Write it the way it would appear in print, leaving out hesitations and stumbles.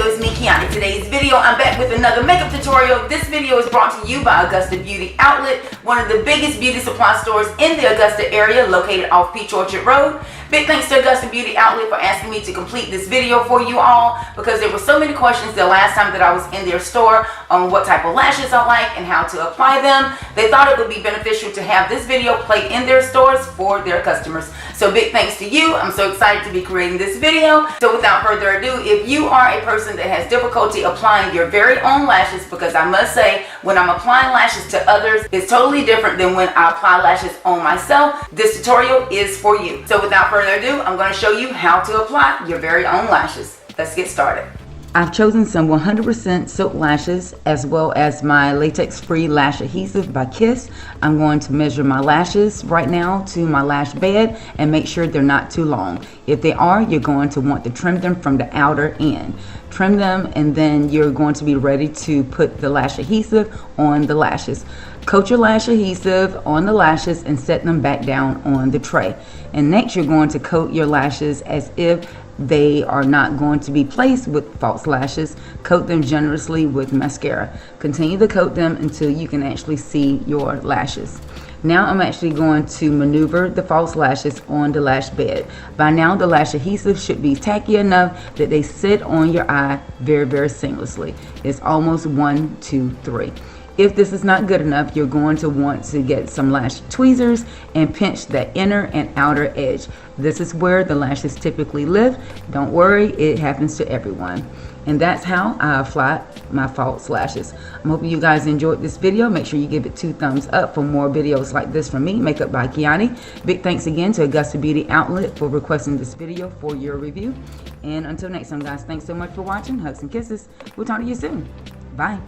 so it's me, Kiana. Today's video, I'm back with another makeup tutorial. This video is brought to you by Augusta Beauty Outlet, one of the biggest beauty supply stores in the Augusta area, located off Peach Orchard Road. Big thanks to Augusta Beauty Outlet for asking me to complete this video for you all, because there were so many questions the last time that I was in their store on what type of lashes I like and how to apply them. They thought it would be beneficial to have this video played in their stores for their customers. So big thanks to you. I'm so excited to be creating this video. So without further ado, if you are a person that has difficulty applying your very own lashes, because I must say, when I'm applying lashes to others, it's totally different than when I apply lashes on myself, this tutorial is for you. So without further ado, I'm going to show you how to apply your very own lashes. Let's get started. I've chosen some 100% silk lashes as well as my latex free lash adhesive by Kiss. I'm going to measure my lashes right now to my lash bed and make sure they're not too long. If they are, you're going to want to trim them from the outer end. Trim them, and then you're going to be ready to put the lash adhesive on the lashes. Coat your lash adhesive on the lashes and set them back down on the tray. And next you're going to coat your lashes as if they are not going to be placed with false lashes. Coat them generously with mascara. Continue to coat them until you can actually see your lashes. Now I'm actually going to maneuver the false lashes on the lash bed. By now the lash adhesive should be tacky enough that they sit on your eye very, very seamlessly. It's almost 1, 2, 3. If this is not good enough, you're going to want to get some lash tweezers and pinch the inner and outer edge. This is where the lashes typically live. Don't worry, it happens to everyone. And that's how I apply my false lashes. I'm hoping you guys enjoyed this video. Make sure you give it 2 thumbs up for more videos like this from me, Makeup by Kiani. Big thanks again to Augusta Beauty Outlet for requesting this video for your review. And until next time, guys, thanks so much for watching. Hugs and kisses. We'll talk to you soon. Bye.